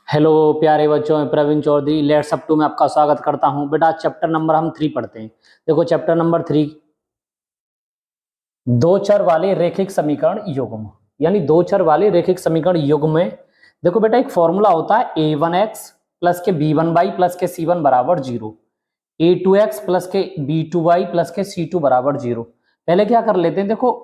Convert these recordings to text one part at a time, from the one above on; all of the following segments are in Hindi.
हेलो प्यारे बच्चों, मैं Praveen Chaudhary let's up to में आपका स्वागत करता हूं। बेटा चैप्टर नंबर हम 3 पढ़ते हैं। देखो चैप्टर नंबर 3, दो चर वाले रेखिक समीकरण युग्म, यानी दो चर वाले रेखिक समीकरण युग्म में देखो बेटा एक फॉर्मूला होता है a1x प्लस के b1y प्लस के c1 बराबर 0, a2x प्लस के b2y प्लस के c2 बराबर 0। पहले क्या कर लेते हैं, देखो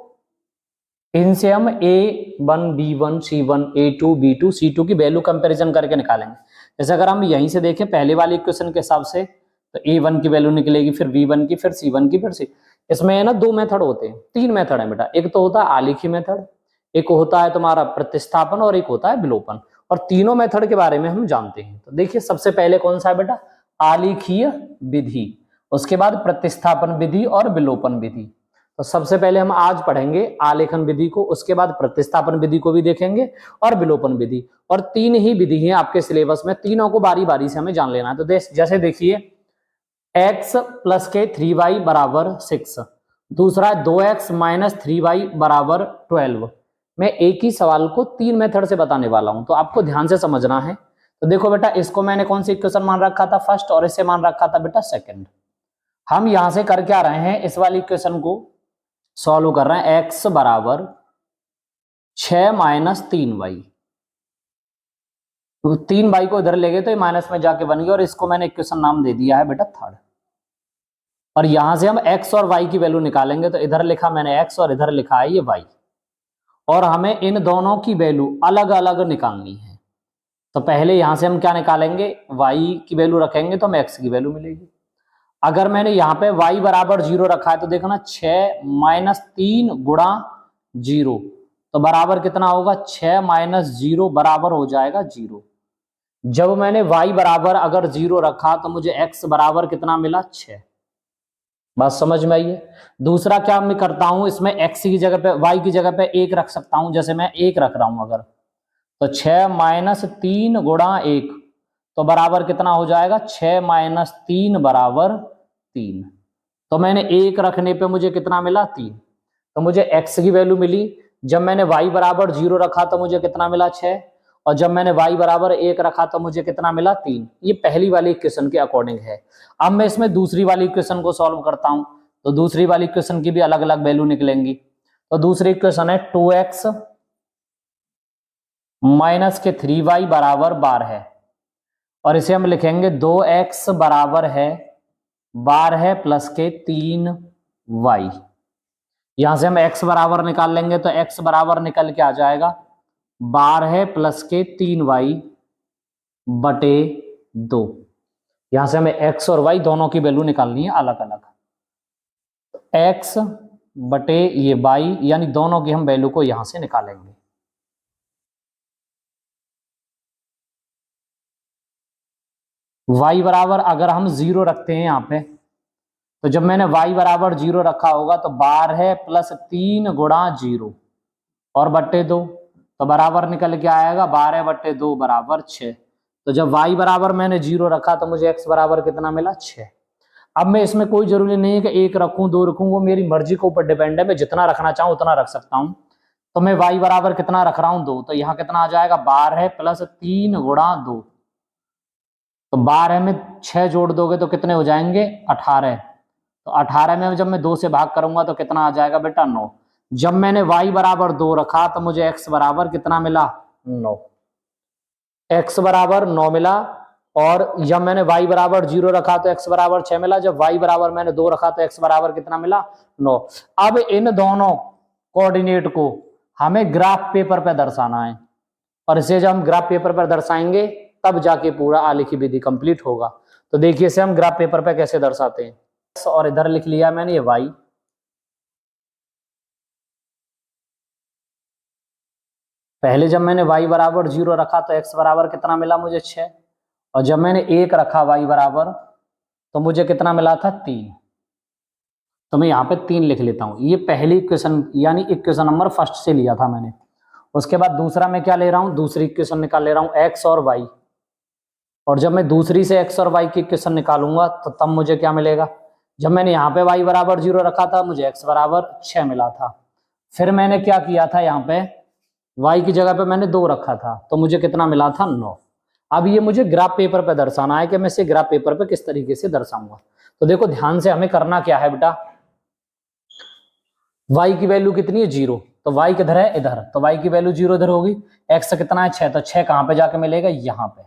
इनसे हम a1 b1 c1 a2 b2 c2 की वैल्यू कंपैरिजन करके निकालेंगे। जैसे अगर हम यहीं से देखें पहले वाले इक्वेशन के हिसाब से तो a1 की वैल्यू निकलेगी, फिर b1 की, फिर c1 की, फिर c। इसमें है ना दो मेथड होते हैं, तीन मेथड है बेटा। एक तो होता है आलेखी मेथड, एक होता है तुम्हारा प्रतिस्थापन और एक होता है विलोपन। और तीनों मेथड के बारे में हम जानते हैं। तो देखिए सबसे पहले कौन सा है बेटा, आलेखीय विधि, उसके बाद प्रतिस्थापन विधि और विलोपन विधि। तो सबसे पहले हम आज पढ़ेंगे आलेखन विधि को, उसके बाद प्रतिस्थापन विधि को भी देखेंगे और विलोपन विधि। और तीन ही विधि हैं आपके सिलेबस में, तीनों को बारी बारी से हमें जान लेना है। तो जैसे देखिए x प्लस के 3y बराबर 6, दूसरा 2x माइनस 3y बराबर 12। मैं एक ही सवाल को तीन मेथड से बताने वाला हूं, तो आपको ध्यान से समझना है। तो देखो बेटा, इसको मैंने कौन सी इक्वेशन मान रखा था, फर्स्ट, और इसे मान रखा था बेटा सेकंड। हम यहां से कर क्या रहे हैं, इस वाली इक्वेशन को सॉल्व कर रहे हैं। x बराबर 6 माइनस 3y, तो 3y को इधर ले गए तो ये माइनस में जाके बन गया, और इसको मैंने इक्वेशन नाम दे दिया है बेटा थर्ड। और यहां से हम x और y की वैल्यू निकालेंगे, तो इधर लिखा मैंने x और इधर लिखा है ये y, और हमें इन दोनों की वैल्यू अलग अलग निकालनी है। तो पहले यहां से हम क्या निकालेंगे, y की वैल्यू रखेंगे तो हमें x की वैल्यू मिलेगी। अगर मैंने यहाँ पे y बराबर 0 रखा है तो देखो ना, 6 माइनस 3 गुणा 0, तो बराबर कितना होगा, 6 माइनस 0 बराबर हो जाएगा 0। जब मैंने y बराबर अगर 0 रखा तो मुझे x बराबर कितना मिला, 6। बात समझ में आई है। दूसरा क्या मैं करता हूं, इसमें x की जगह पे y की जगह पे 1 रख सकता हूं, जैसे मैं 1 रख रहा हूं अगर, तो 6 माइनस 3 गुणा 1, तो बराबर कितना हो जाएगा, 6 माइनस 3 बराबर 3। तो मैंने 1 रखने पे मुझे कितना मिला, 3। तो मुझे x की वैल्यू मिली। जब मैंने y बराबर 0 रखा तो मुझे कितना मिला, 6। और जब मैंने y बराबर 1 रखा तो मुझे कितना मिला, 3। ये पहली वाली इक्वेशन के अकॉर्डिंग है। अब मैं इसमें दूसरी वाली इक्वेशन को सॉल्व करता हूं, तो दूसरी वाली इक्वेशन की भी अलग अलग वैल्यू निकलेंगी। तो दूसरी इक्वेशन है 2x माइनस के 3y बराबर 12 है, और इसे हम लिखेंगे 2x बराबर है 12 प्लस के 3y। यहां से हम x बराबर निकाल लेंगे, तो x बराबर निकल के आ जाएगा 12 प्लस के 3y बटे 2। यहां से हमें x और y दोनों की वैल्यू निकालनी है अलग अलग। x बटे ये y, यानी दोनों की हम वैल्यू को यहां से निकालेंगे। y बराबर अगर हम 0 रखते हैं यहां पे, तो जब मैंने y बराबर 0 रखा होगा तो 12 प्लस 3 गुणा 0 और बट्टे 2, तो बराबर निकल के आएगा 12 बट्टे 2 बराबर 6। तो जब y बराबर मैंने 0 रखा तो मुझे x बराबर कितना मिला, 6। अब मैं इसमें कोई जरूरी नहीं है कि 1 रखूं 2 रखूं, वो मेरी मर्जी के ऊपर डिपेंड है, मैं जितना रखना चाहूं उतना रख सकता हूं। तो मैं y बराबर कितना रख रहा हूं, 2, तो यहाँ कितना आ जाएगा, 12 प्लस 3 गुणा 2, तो 12 में 6 जोड़ दोगे तो कितने हो जाएंगे, 18। तो 18 में जब मैं 2 से भाग करूंगा तो कितना आ जाएगा बेटा, 9। जब मैंने y बराबर 2 रखा तो मुझे x बराबर कितना मिला, 9। x बराबर 9 मिला। और जब मैंने y बराबर 0 रखा तो x बराबर 6 मिला। जब y बराबर मैंने 2 रखा तो x बराबर कितना मिला, 9। अब इन दोनों कोऑर्डिनेट को हमें ग्राफ पेपर पे दर्शाना है, और इसे जब हम ग्राफ पेपर पर दर्शाएंगे तब जाके पूरा आलेखी विधि कंप्लीट होगा। तो देखिए इसे हम ग्राफ पेपर पे कैसे दर्शाते हैं, और इधर लिख लिया मैंने ये y। पहले जब मैंने y बराबर 0 रखा तो x बराबर कितना मिला मुझे, 6। और जब मैंने 1 रखा y बराबर तो मुझे कितना मिला था, 3। तो मैं यहाँ पे 3 लिख लेता हूँ। ये पहली इक्वेशन यानी इक्वेशन नंबर फर्स्ट से लिया था मैंने। उसके बाद दूसरा मैं क्या ले रहा हूँ, दूसरी इक्वेशन निकाल ले रहा हूँ, x और y। और जब मैं दूसरी से x और y की इक्वेशन निकालूंगा तो तब मुझे क्या मिलेगा, जब मैंने यहाँ पे y बराबर 0 रखा था मुझे x बराबर 6 मिला था। फिर मैंने क्या किया था, यहाँ पे y की जगह पे मैंने 2 रखा था तो मुझे कितना मिला था, 9। अब ये मुझे ग्राफ पेपर पे दर्शाना है कि मैं इसे ग्राफ पेपर पे किस तरीके से दर्शाऊंगा। तो देखो ध्यान से हमें करना क्या है बेटा, y की वैल्यू कितनी है 0, तो y किधर है इधर, तो y की वैल्यू 0 इधर होगी। x कितना है 6, तो 6 कहां पे जाके मिलेगा यहाँ पे,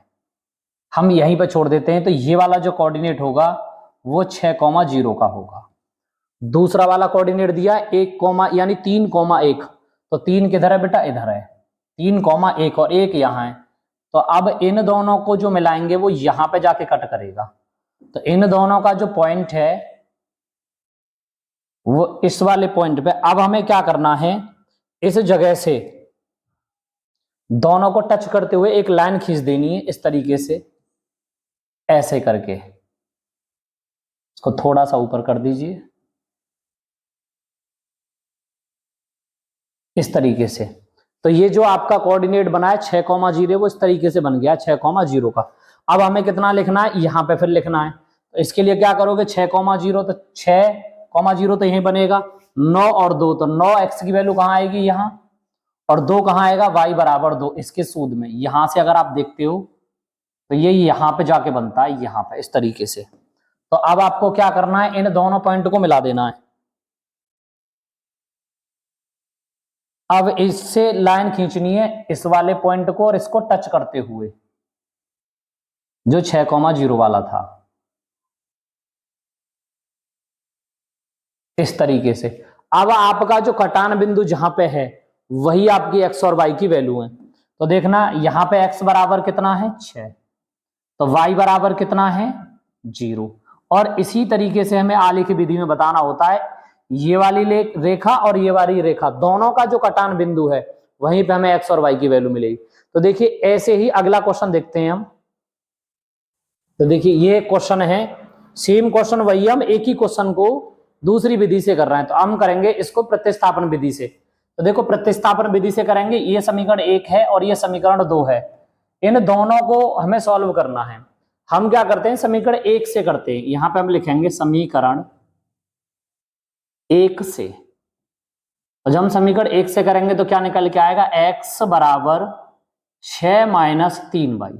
हम यहीं पे छोड़ देते हैं। तो ये वाला जो कोऑर्डिनेट होगा वो 6,0 का होगा। दूसरा वाला कोऑर्डिनेट दिया 1, यानी 3,1, तो 3 किधर है बेटा इधर है, 3,1 और 1 यहाँ है। तो अब इन दोनों को जो मिलाएंगे वो यहां पे जाके कट करेगा, तो इन दोनों का जो पॉइंट है वो इस वाले पॉइंट पे। अब हमें क्या करना है, इस जगह से दोनों को टच करते हुए एक लाइन खींच देनी है इस तरीके से, ऐसे करके इसको थोड़ा सा ऊपर कर दीजिए इस तरीके से। तो ये जो आपका कोऑर्डिनेट बना है 6,0 वो इस तरीके से बन गया 6,0 का। अब हमें कितना लिखना है, यहां पे फिर लिखना है। तो इसके लिए क्या करोगे, 6,0 तो 6,0 तो यही बनेगा 9 और 2, तो 9x की वैल्यू कहां आएगी यहाँ, और 2 कहां आएगा y बराबर 2 इसके सूद में। यहां से अगर आप देखते हो तो ये यहां पे जाके बनता है यहां पे इस तरीके से। तो अब आपको क्या करना है, इन दोनों पॉइंट को मिला देना है। अब इससे लाइन खींचनी है इस वाले पॉइंट को और इसको टच करते हुए, जो 6,0 वाला था, इस तरीके से। अब आपका जो कटान बिंदु जहां पे है वही आपकी x और y की वैल्यू है। तो देखना यहां पे x बराबर कितना है 6, तो y बराबर कितना है 0। और इसी तरीके से हमें आलेख विधि में बताना होता है, ये वाली रेखा और ये वाली रेखा दोनों का जो कटान बिंदु है वहीं पे हमें x और y की वैल्यू मिलेगी। तो देखिए ऐसे ही अगला क्वेश्चन देखते हैं हम। तो देखिए ये क्वेश्चन है, सेम क्वेश्चन वही, हम एक ही क्वेश्चन को दूसरी विधि से कर रहे हैं। तो हम करेंगे इसको प्रतिस्थापन विधि से। तो देखो प्रतिस्थापन विधि से करेंगे, ये समीकरण 1 है और ये समीकरण 2 है, इन दोनों को हमें सॉल्व करना है। हम क्या करते हैं, समीकरण 1 से करते हैं। यहां पे हम लिखेंगे समीकरण 1 से। तो जब हम समीकरण 1 से करेंगे तो क्या निकल के आएगा, x बराबर 6 - 3y,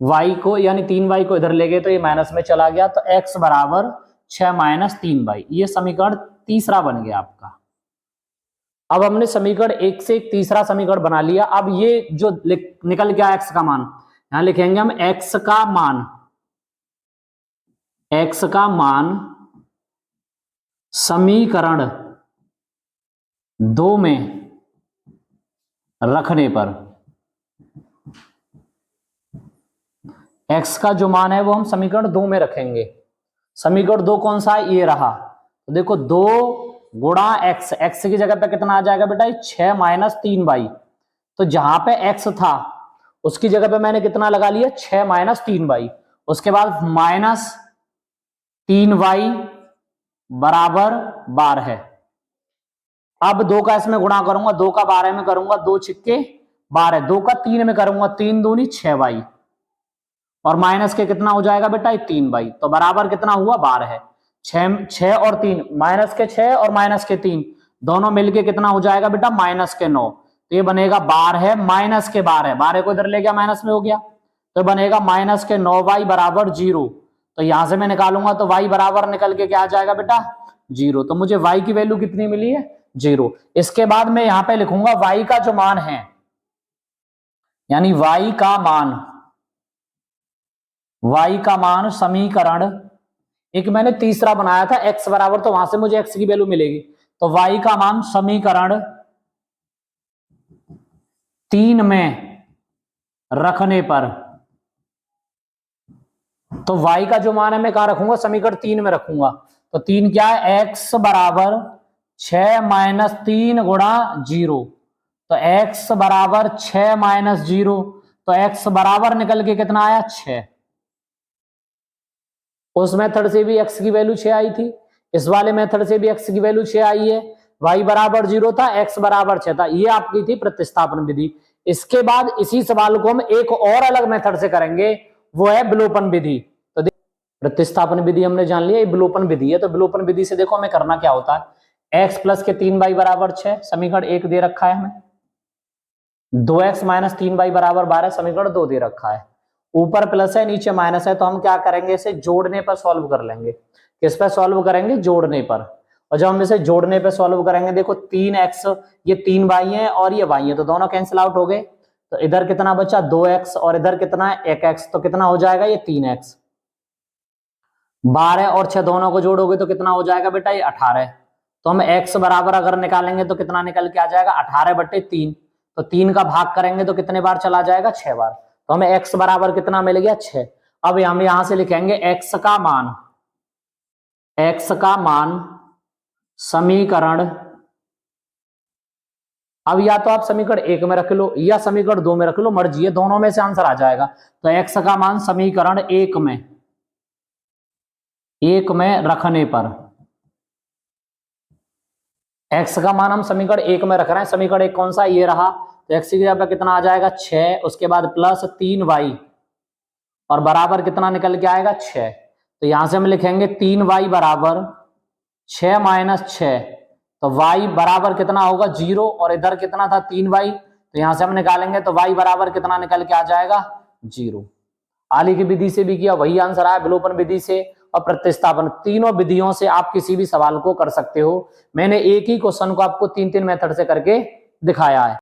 y को यानी 3y को इधर ले गए तो ये माइनस में चला गया, तो x बराबर 6 - 3y। ये समीकरण तीसरा बन गया आपका। अब हमने समीकरण 1 से एक तीसरा समीकरण बना लिया। अब ये जो निकल गया x का मान, यहां लिखेंगे हम x का मान, x का मान समीकरण 2 में रखने पर, x का जो मान है वो हम समीकरण 2 में रखेंगे। समीकरण 2 कौन सा है, ये रहा। तो देखो 2 गुणा x, x की जगह पे कितना आ जाएगा बेटा 6 - 3y। तो जहां पे x था उसकी जगह पे मैंने कितना लगा लिया 6 - 3y, उसके बाद -3y बराबर 12 है। अब 2 का इसमें गुणा करूंगा, 2 का 12 में करूंगा, 2 छिक्के 12, 2 का 3 में करूंगा, 3 दूनी 6y, और माइनस के कितना हो जाएगा बेटा 3y, तो बराबर कितना हुआ 12 है। 6 और 3, माइनस के 6 और माइनस के 3 दोनों मिलके कितना हो जाएगा बेटा -9। तो ये बनेगा 12 माइनस के 12, 12 को इधर ले गया माइनस में हो गया, तो बनेगा -9y बराबर 0। तो यहां से मैं निकालूंगा तो y बराबर निकल के क्या आ जाएगा बेटा 0। तो मुझे y की वैल्यू कितनी मिली है 0। इसके बाद मैं यहां पे लिखूंगा y का जो मान है, यानी y का मान समीकरण एक मैंने तीसरा बनाया था x बराबर, तो वहां से मुझे x की वैल्यू मिलेगी। तो y का मान समीकरण 3 में रखने पर, तो y का जो मान है मैं कहां रखूंगा, समीकरण 3 में रखूंगा। तो 3 क्या है, x बराबर 6 - 3 गुणा 0, तो x बराबर 6 - 0, तो x बराबर निकल के कितना आया 6। उस मेथड से भी x की वैल्यू 6 आई थी, इस वाले मेथड से भी x की वैल्यू 6 आई है। y बराबर 0 था, x बराबर 6 था। ये आपकी थी प्रतिस्थापन विधि। इसके बाद इसी सवाल को हम एक और अलग मेथड से करेंगे, वो है विलोपन विधि। तो प्रतिस्थापन विधि हमने जान लिया, ये विलोपन विधि है। तो विलोपन विधि से देखो हमें करना क्या होता है, x प्लस के 3y बराबर 6 समीकरण 1 दे रखा है हमें, 2x - 3y बराबर 12 समीकरण 2 दे रखा है। ऊपर प्लस है नीचे माइनस है, तो हम क्या करेंगे, इसे जोड़ने पर सॉल्व कर लेंगे। किस पे सॉल्व करेंगे, जोड़ने पर। और जब हम इसे जोड़ने पे सॉल्व करेंगे, देखो 3x, ये 3y है और ये y है, तो दोनों कैंसिल आउट हो गए। तो इधर कितना बचा 2x और इधर कितना है 1x, तो कितना हो जाएगा ये 3x। 12 और 6 दोनों को जोड़ोगे तो कितना हो जाएगा बेटा ये 18। तो हम x बराबर अगर निकालेंगे तो कितना निकल के आ जाएगा 18/3। तो 3 का भाग करेंगे तो कितने बार चला जाएगा, 6 बार। तो हमें x बराबर कितना मिल गया 6। अब हम यहां से लिखेंगे x का मान समीकरण, अब या तो आप समीकरण 1 में रख लो या समीकरण 2 में रख लो, मर्जी है, दोनों में से आंसर आ जाएगा। तो x का मान समीकरण 1 में रखने पर, x का मान हम समीकरण 1 में रख रहे हैं। समीकरण 1 कौन सा, ये रहा। तो x की जगह पे कितना आ जाएगा 6, उसके बाद प्लस 3y और बराबर कितना निकल के आएगा 6। तो यहां से हम लिखेंगे 3y बराबर 6 माइनस 6, तो y बराबर कितना होगा 0, और इधर कितना था 3y, तो यहां से हम निकालेंगे तो y बराबर कितना निकल के आ जाएगा 0। आली की विधि से भी किया वही आंसर आया, विलोपन विधि से और प्रतिस्थापन, तीनों विधियों से आप किसी भी सवाल को कर सकते हो। मैंने एक ही क्वेश्चन को आपको 3-3 मेथड से करके दिखाया है।